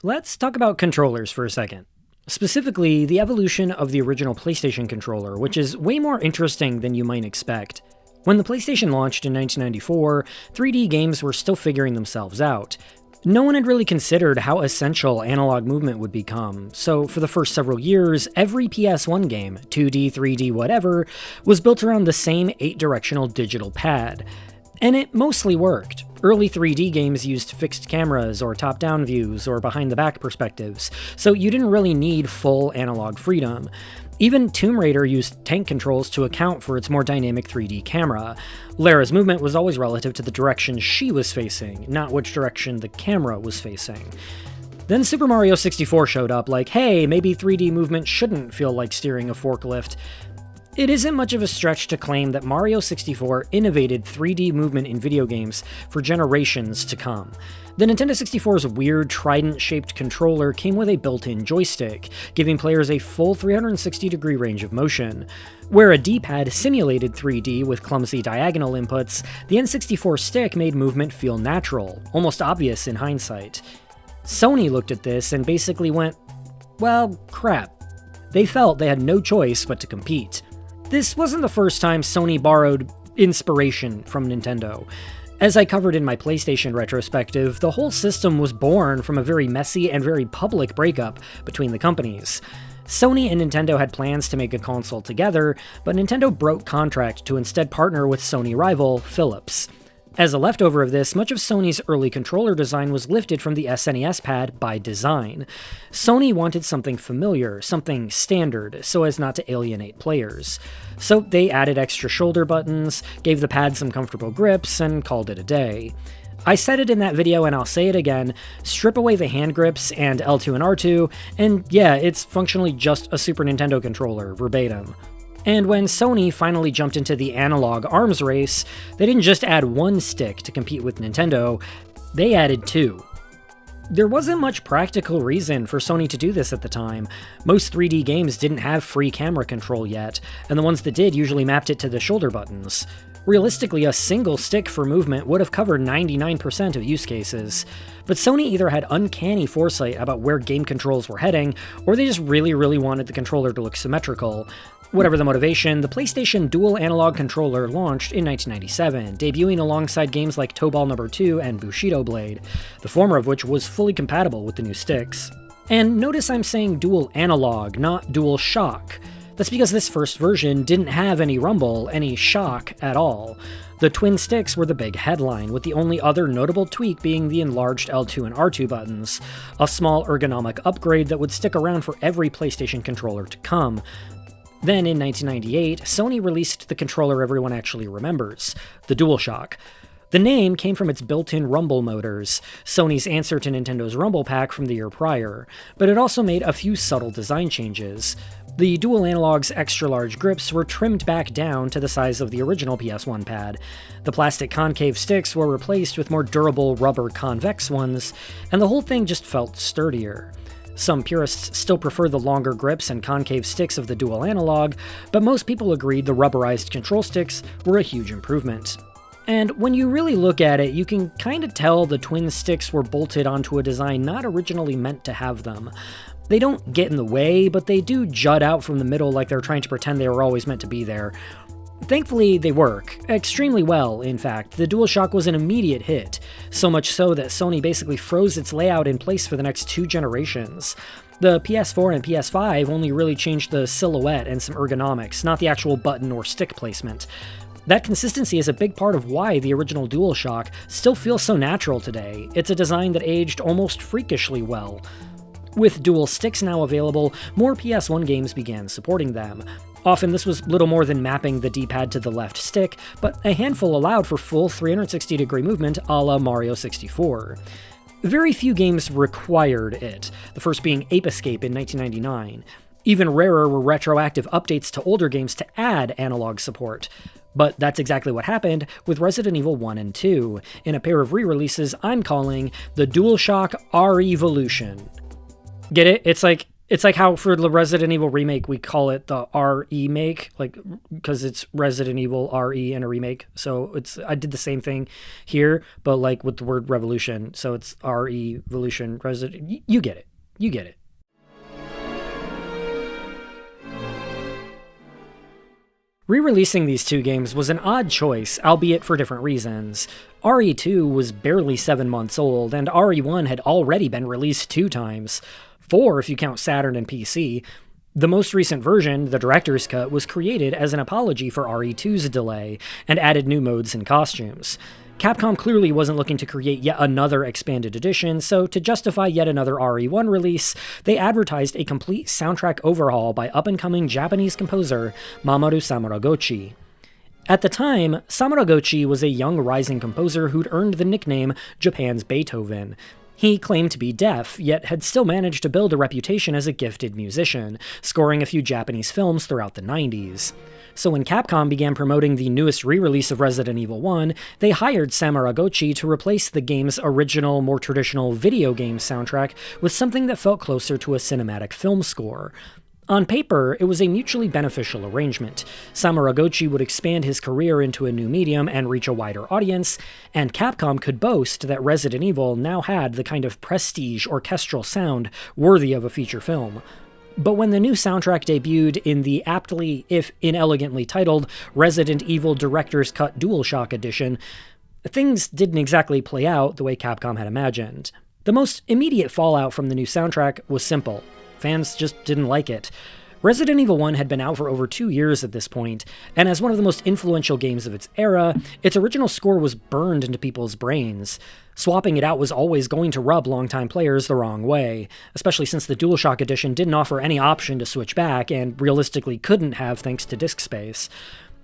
Let's talk about controllers for a second. Specifically, the evolution of the original PlayStation controller, which is way more interesting than you might expect. When the PlayStation launched in 1994, 3D games were still figuring themselves out. No one had really considered how essential analog movement would become, so for the first several years, every PS1 game, 2D, 3D, whatever, was built around the same 8-directional digital pad. And it mostly worked. Early 3D games used fixed cameras, or top-down views, or behind-the-back perspectives, so you didn't really need full analog freedom. Even Tomb Raider used tank controls to account for its more dynamic 3D camera. Lara's movement was always relative to the direction she was facing, not which direction the camera was facing. Then Super Mario 64 showed up like, hey, maybe 3D movement shouldn't feel like steering a forklift. It isn't much of a stretch to claim that Mario 64 innovated 3D movement in video games for generations to come. The Nintendo 64's weird trident-shaped controller came with a built-in joystick, giving players a full 360-degree range of motion. Where a D-pad simulated 3D with clumsy diagonal inputs, the N64 stick made movement feel natural, almost obvious in hindsight. Sony looked at this and basically went, well, crap. They felt they had no choice but to compete. This wasn't the first time Sony borrowed inspiration from Nintendo. As I covered in my PlayStation retrospective, the whole system was born from a very messy and very public breakup between the companies. Sony and Nintendo had plans to make a console together, but Nintendo broke contract to instead partner with Sony rival Philips. As a leftover of this, much of Sony's early controller design was lifted from the SNES pad by design. Sony wanted something familiar, something standard, so as not to alienate players. So they added extra shoulder buttons, gave the pad some comfortable grips, and called it a day. I said it in that video and I'll say it again, strip away the hand grips and L2 and R2, and yeah, it's functionally just a Super Nintendo controller, verbatim. And when Sony finally jumped into the analog arms race, they didn't just add one stick to compete with Nintendo, they added two. There wasn't much practical reason for Sony to do this at the time. Most 3D games didn't have free camera control yet, and the ones that did usually mapped it to the shoulder buttons. Realistically, a single stick for movement would have covered 99% of use cases. But Sony either had uncanny foresight about where game controls were heading, or they just really wanted the controller to look symmetrical. Whatever the motivation, the PlayStation Dual Analog Controller launched in 1997, debuting alongside games like Toe Ball No. 2 and Bushido Blade, the former of which was fully compatible with the new sticks. And notice I'm saying Dual Analog, not DualShock. That's because this first version didn't have any rumble, any shock at all. The twin sticks were the big headline, with the only other notable tweak being the enlarged L2 and R2 buttons, a small ergonomic upgrade that would stick around for every PlayStation controller to come. Then in 1998, Sony released the controller everyone actually remembers, the DualShock. The name came from its built-in rumble motors, Sony's answer to Nintendo's Rumble Pack from the year prior, but it also made a few subtle design changes. The Dual Analog's extra-large grips were trimmed back down to the size of the original PS1 pad. The plastic concave sticks were replaced with more durable rubber convex ones, and the whole thing just felt sturdier. Some purists still prefer the longer grips and concave sticks of the Dual Analog, but most people agreed the rubberized control sticks were a huge improvement. And when you really look at it, you can kind of tell the twin sticks were bolted onto a design not originally meant to have them. They don't get in the way, but they do jut out from the middle like they're trying to pretend they were always meant to be there. Thankfully, they work. Extremely well, in fact. The DualShock was an immediate hit, so much so that Sony basically froze its layout in place for the next 2 generations. The PS4 and PS5 only really changed the silhouette and some ergonomics, not the actual button or stick placement. That consistency is a big part of why the original DualShock still feels so natural today. It's a design that aged almost freakishly well. With dual sticks now available, more PS1 games began supporting them. Often this was little more than mapping the D-pad to the left stick, but a handful allowed for full 360-degree movement a la Mario 64. Very few games required it, the first being Ape Escape in 1999. Even rarer were retroactive updates to older games to add analog support. But that's exactly what happened with Resident Evil 1 and 2, in a pair of re-releases I'm calling the DualShock RE-volution. Get it? It's like It's like how for the Resident Evil remake, we call it the RE-make, like, because it's Resident Evil RE and a remake. So I did the same thing here, but like with the word revolution. So it's RE-volution, Resident. You get it. You get it. Re-releasing these two games was an odd choice, albeit for different reasons. RE2 was barely 7 months old, and RE1 had already been released 2 times. 4 if you count Saturn and PC. The most recent version, the Director's Cut, was created as an apology for RE2's delay, and added new modes and costumes. Capcom clearly wasn't looking to create yet another expanded edition, so to justify yet another RE1 release, they advertised a complete soundtrack overhaul by up-and-coming Japanese composer Mamoru Samuragochi. At the time, Samuragochi was a young rising composer who'd earned the nickname Japan's Beethoven. He claimed to be deaf, yet had still managed to build a reputation as a gifted musician, scoring a few Japanese films throughout the 90s. So when Capcom began promoting the newest re-release of Resident Evil 1, they hired Samuragochi to replace the game's original, more traditional video game soundtrack with something that felt closer to a cinematic film score. On paper, it was a mutually beneficial arrangement. Samuragochi would expand his career into a new medium and reach a wider audience, and Capcom could boast that Resident Evil now had the kind of prestige orchestral sound worthy of a feature film. But when the new soundtrack debuted in the aptly, if inelegantly titled, Resident Evil Director's Cut DualShock Edition, things didn't exactly play out the way Capcom had imagined. The most immediate fallout from the new soundtrack was simple. Fans just didn't like it. Resident Evil 1 had been out for over 2 years at this point, and as one of the most influential games of its era, its original score was burned into people's brains. Swapping it out was always going to rub longtime players the wrong way, especially since the DualShock Edition didn't offer any option to switch back, and realistically couldn't have thanks to disk space.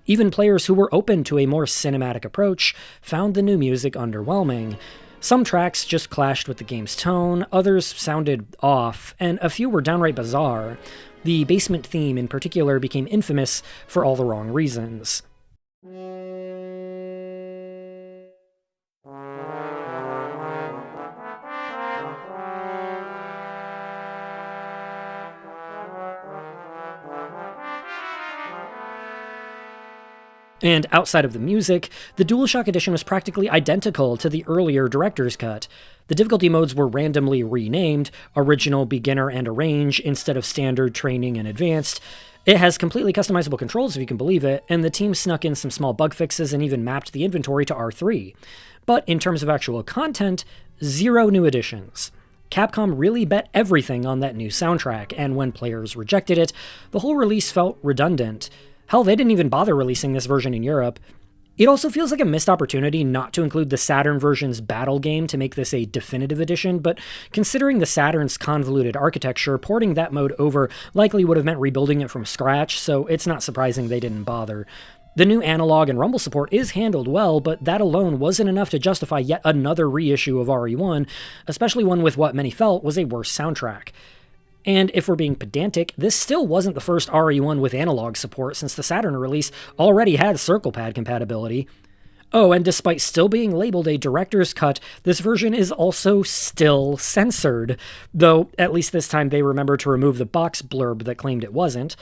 Even players who were open to a more cinematic approach found the new music underwhelming. Some tracks just clashed with the game's tone, others sounded off, and a few were downright bizarre. The basement theme in particular became infamous for all the wrong reasons. And outside of the music, the DualShock Edition was practically identical to the earlier Director's Cut. The difficulty modes were randomly renamed, Original, Beginner, and Arrange, instead of Standard, Training, and Advanced. It has completely customizable controls, if you can believe it, and the team snuck in some small bug fixes and even mapped the inventory to R3. But in terms of actual content, 0 new additions. Capcom really bet everything on that new soundtrack, and when players rejected it, the whole release felt redundant. Hell, they didn't even bother releasing this version in Europe. It also feels like a missed opportunity not to include the Saturn version's battle game to make this a definitive edition, but considering the Saturn's convoluted architecture, porting that mode over likely would have meant rebuilding it from scratch, so it's not surprising they didn't bother. The new analog and rumble support is handled well, but that alone wasn't enough to justify yet another reissue of RE1, especially one with what many felt was a worse soundtrack. And if we're being pedantic, this still wasn't the first RE1 with analog support, since the Saturn release already had circle pad compatibility. Oh, and despite still being labeled a director's cut, this version is also still censored, though at least this time they remembered to remove the box blurb that claimed it wasn't.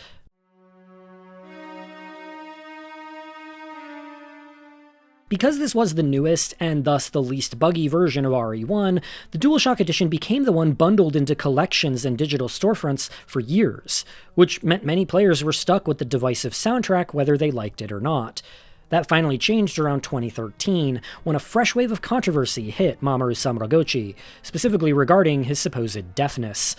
Because this was the newest, and thus the least buggy version of RE1, the DualShock Edition became the one bundled into collections and digital storefronts for years, which meant many players were stuck with the divisive soundtrack whether they liked it or not. That finally changed around 2013, when a fresh wave of controversy hit Mamoru Samuragochi, specifically regarding his supposed deafness.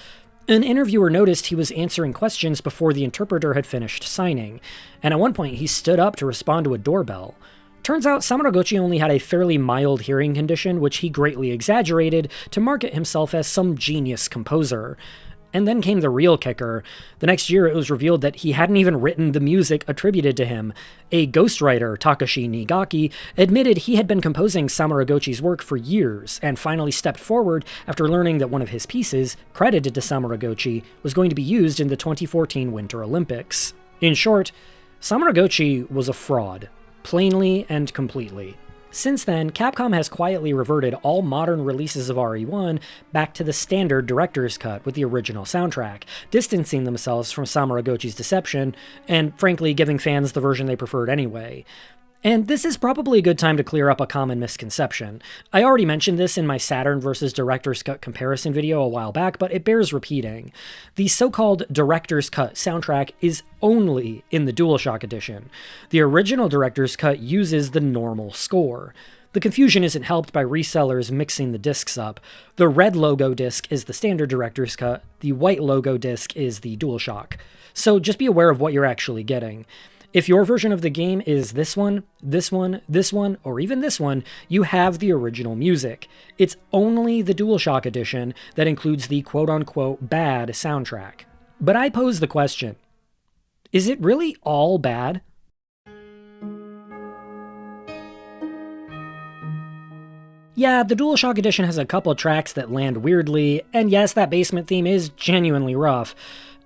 An interviewer noticed he was answering questions before the interpreter had finished signing, and at one point he stood up to respond to a doorbell. Turns out Samuragochi only had a fairly mild hearing condition, which he greatly exaggerated to market himself as some genius composer. And then came the real kicker. The next year it was revealed that he hadn't even written the music attributed to him. A ghostwriter, Takashi Niigaki, admitted he had been composing Samuragochi's work for years, and finally stepped forward after learning that one of his pieces, credited to Samuragochi, was going to be used in the 2014 Winter Olympics. In short, Samuragochi was a fraud. Plainly and completely. Since then, Capcom has quietly reverted all modern releases of RE1 back to the standard director's cut with the original soundtrack, distancing themselves from Samuragochi's deception, and frankly giving fans the version they preferred anyway. And this is probably a good time to clear up a common misconception. I already mentioned this in my Saturn vs. Director's Cut comparison video a while back, but it bears repeating. The so-called Director's Cut soundtrack is only in the DualShock Edition. The original Director's Cut uses the normal score. The confusion isn't helped by resellers mixing the discs up. The red logo disc is the standard Director's Cut, the white logo disc is the DualShock. So just be aware of what you're actually getting. If your version of the game is this one, this one, this one, or even this one, you have the original music. It's only the DualShock Edition that includes the quote-unquote bad soundtrack. But I pose the question, is it really all bad? Yeah, the DualShock Edition has a couple tracks that land weirdly, and yes, that basement theme is genuinely rough.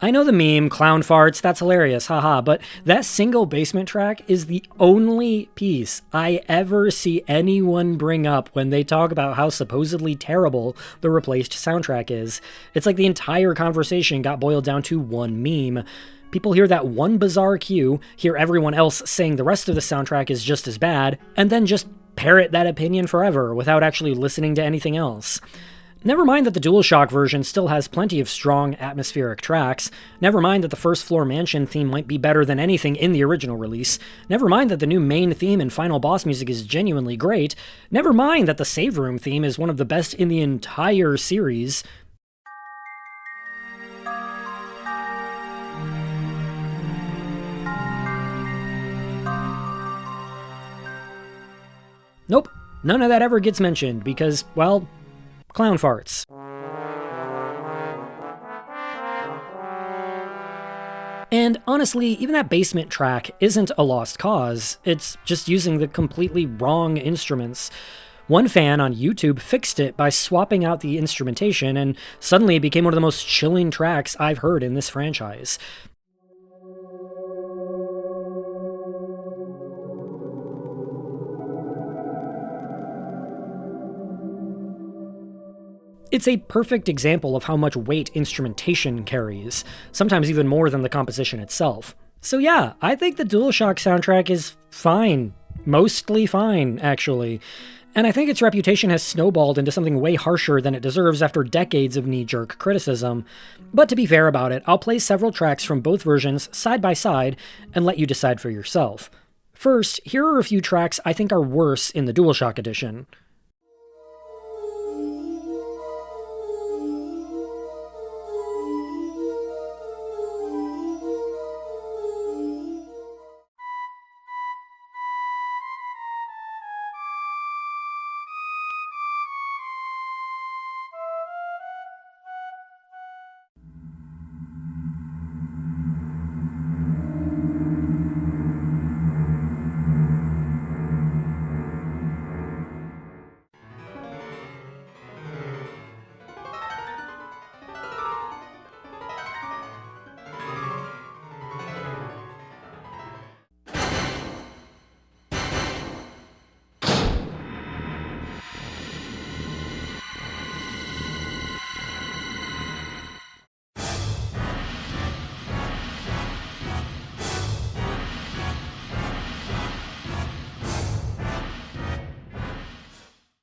I know the meme, clown farts, that's hilarious, haha, but that single basement track is the only piece I ever see anyone bring up when they talk about how supposedly terrible the replaced soundtrack is. It's like the entire conversation got boiled down to one meme. People hear that one bizarre cue, hear everyone else saying the rest of the soundtrack is just as bad, and then just parrot that opinion forever without actually listening to anything else. Never mind that the DualShock version still has plenty of strong atmospheric tracks. Never mind that the First Floor Mansion theme might be better than anything in the original release. Never mind that the new main theme and final boss music is genuinely great. Never mind that the save room theme is one of the best in the entire series. Nope, none of that ever gets mentioned because, well, clown farts. And honestly, even that basement track isn't a lost cause, it's just using the completely wrong instruments. One fan on YouTube fixed it by swapping out the instrumentation, and suddenly it became one of the most chilling tracks I've heard in this franchise. It's a perfect example of how much weight instrumentation carries, sometimes even more than the composition itself. So yeah, I think the DualShock soundtrack is fine. Mostly fine, actually. And I think its reputation has snowballed into something way harsher than it deserves after decades of knee-jerk criticism. But to be fair about it, I'll play several tracks from both versions side by side and let you decide for yourself. First, here are a few tracks I think are worse in the DualShock Edition.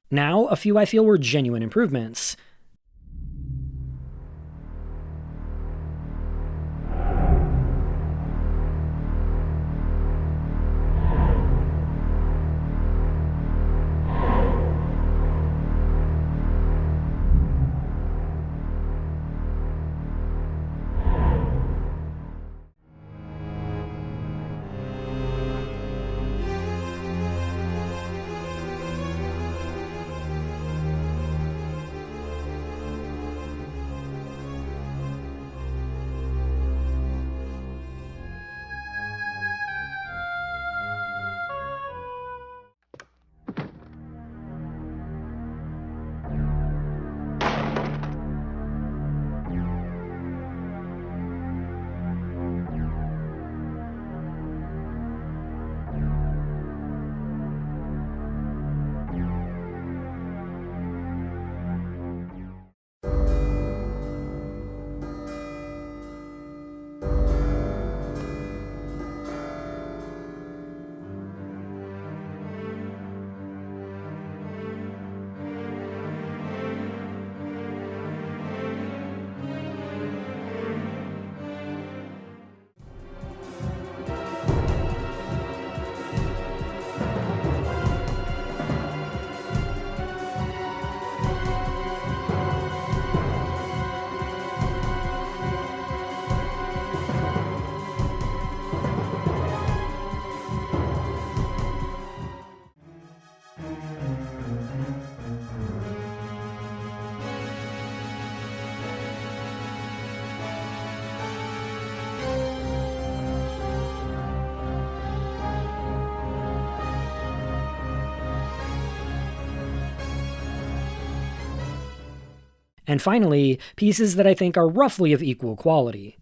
Now, a few I feel were genuine improvements. And finally, pieces that I think are roughly of equal quality.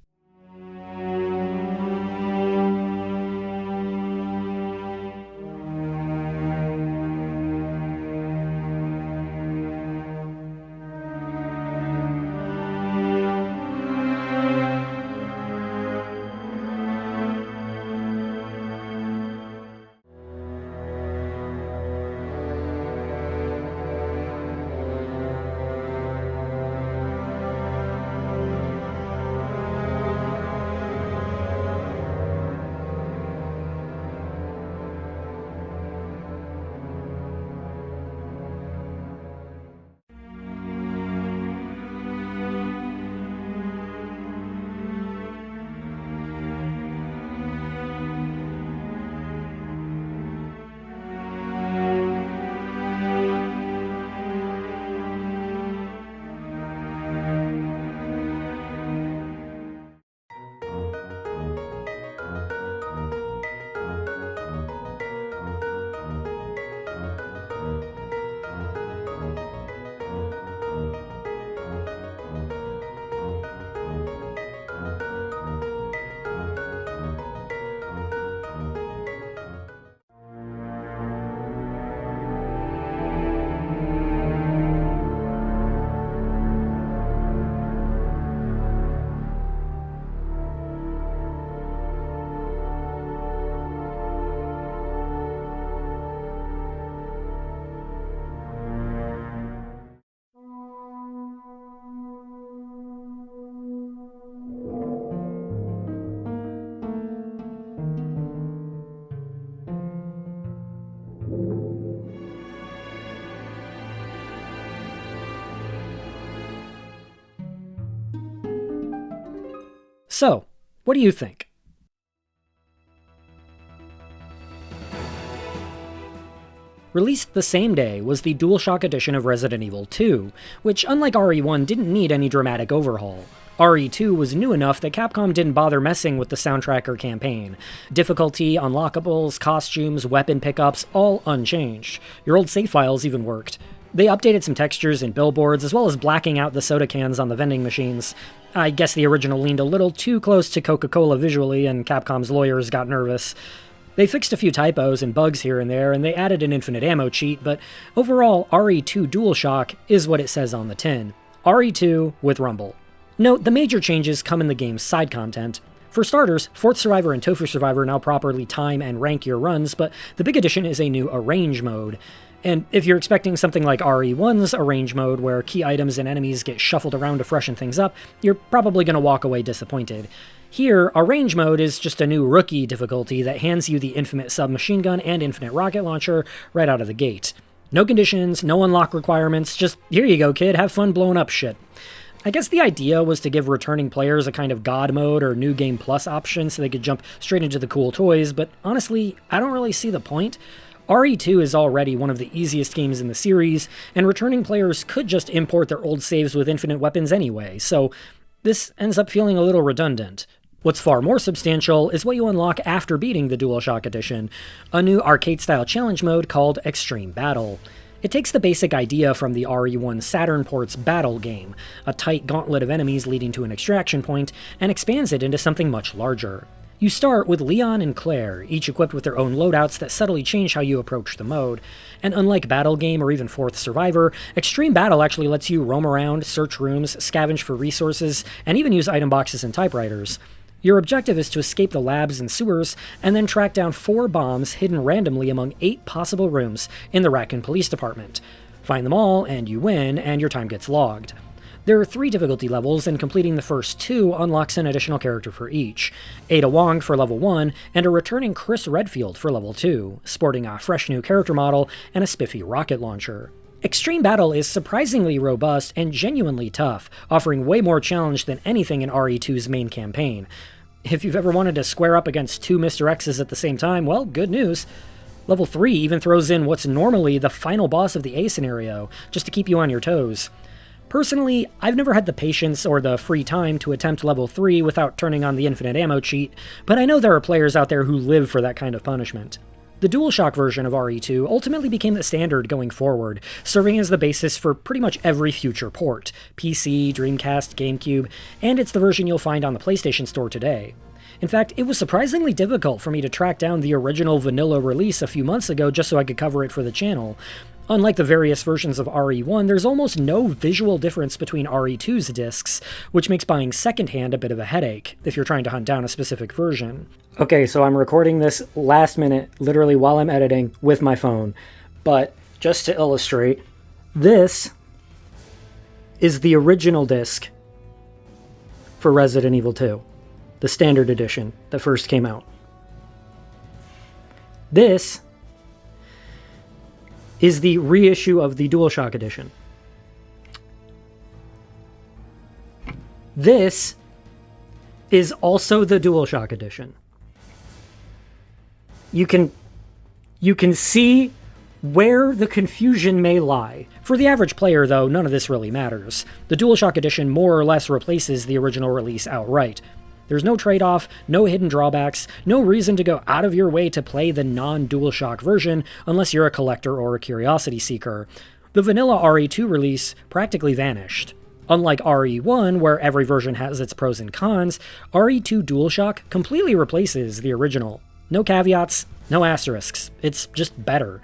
So, what do you think? Released the same day was the DualShock Edition of Resident Evil 2, which, unlike RE1, didn't need any dramatic overhaul. RE2 was new enough that Capcom didn't bother messing with the soundtrack or campaign. Difficulty, unlockables, costumes, weapon pickups, all unchanged. Your old save files even worked. They updated some textures and billboards, as well as blacking out the soda cans on the vending machines. I guess the original leaned a little too close to Coca-Cola visually, and Capcom's lawyers got nervous. They fixed a few typos and bugs here and there, and they added an infinite ammo cheat, but overall, RE2 DualShock is what it says on the tin. RE2 with Rumble. Note, the major changes come in the game's side content. For starters, Fourth Survivor and Tofu Survivor now properly time and rank your runs, but the big addition is a new Arrange mode. And if you're expecting something like RE1's Arrange mode, where key items and enemies get shuffled around to freshen things up, you're probably going to walk away disappointed. Here, Arrange mode is just a new rookie difficulty that hands you the infinite submachine gun and infinite rocket launcher right out of the gate. No conditions, no unlock requirements, just here you go kid, have fun blowing up shit. I guess the idea was to give returning players a kind of God mode or New Game Plus option so they could jump straight into the cool toys, but honestly, I don't really see the point. RE2 is already one of the easiest games in the series, and returning players could just import their old saves with infinite weapons anyway, so this ends up feeling a little redundant. What's far more substantial is what you unlock after beating the DualShock Edition, a new arcade-style challenge mode called Extreme Battle. It takes the basic idea from the RE1 Saturn port's Battle game, a tight gauntlet of enemies leading to an extraction point, and expands it into something much larger. You start with Leon and Claire, each equipped with their own loadouts that subtly change how you approach the mode. And unlike Battle Game or even Fourth Survivor, Extreme Battle actually lets you roam around, search rooms, scavenge for resources, and even use item boxes and typewriters. Your objective is to escape the labs and sewers, and then track down 4 bombs hidden randomly among 8 possible rooms in the Raccoon Police Department. Find them all, and you win, and your time gets logged. There are 3 difficulty levels, and completing the first 2 unlocks an additional character for each. Ada Wong for level 1, and a returning Chris Redfield for level 2, sporting a fresh new character model and a spiffy rocket launcher. Extreme Battle is surprisingly robust and genuinely tough, offering way more challenge than anything in RE2's main campaign. If you've ever wanted to square up against 2 Mr. X's at the same time, well, good news. Level 3 even throws in what's normally the final boss of the A scenario, just to keep you on your toes. Personally, I've never had the patience or the free time to attempt level 3 without turning on the infinite ammo cheat, but I know there are players out there who live for that kind of punishment. The DualShock version of RE2 ultimately became the standard going forward, serving as the basis for pretty much every future port: PC, Dreamcast, GameCube, and it's the version you'll find on the PlayStation Store today. In fact, it was surprisingly difficult for me to track down the original vanilla release a few months ago just so I could cover it for the channel. Unlike the various versions of RE1, there's almost no visual difference between RE2's discs, which makes buying secondhand a bit of a headache if you're trying to hunt down a specific version. Okay, so I'm recording this last minute, literally while I'm editing, with my phone. But just to illustrate, this is the original disc for Resident Evil 2, the standard edition that first came out. This is the reissue of the DualShock Edition. This is also the DualShock Edition. You can see where the confusion may lie. For the average player, though, none of this really matters. The DualShock Edition more or less replaces the original release outright. There's no trade-off, no hidden drawbacks, no reason to go out of your way to play the non-DualShock version unless you're a collector or a curiosity seeker. The vanilla RE2 release practically vanished. Unlike RE1, where every version has its pros and cons, RE2 DualShock completely replaces the original. No caveats, no asterisks. It's just better.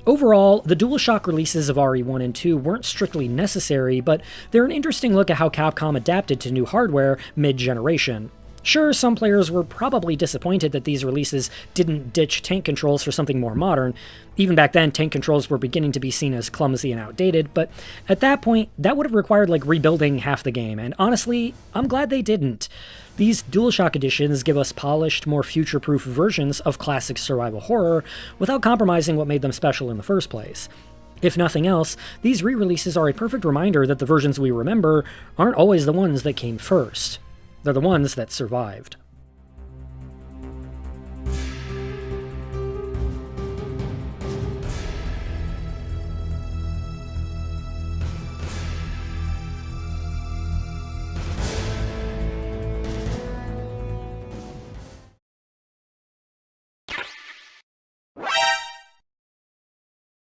Overall, the DualShock releases of RE1 and 2 weren't strictly necessary, but they're an interesting look at how Capcom adapted to new hardware mid-generation. Sure, some players were probably disappointed that these releases didn't ditch tank controls for something more modern. Even back then, tank controls were beginning to be seen as clumsy and outdated, but at that point, that would have required rebuilding half the game, and honestly, I'm glad they didn't. These DualShock editions give us polished, more future-proof versions of classic survival horror without compromising what made them special in the first place. If nothing else, these re-releases are a perfect reminder that the versions we remember aren't always the ones that came first. They're the ones that survived.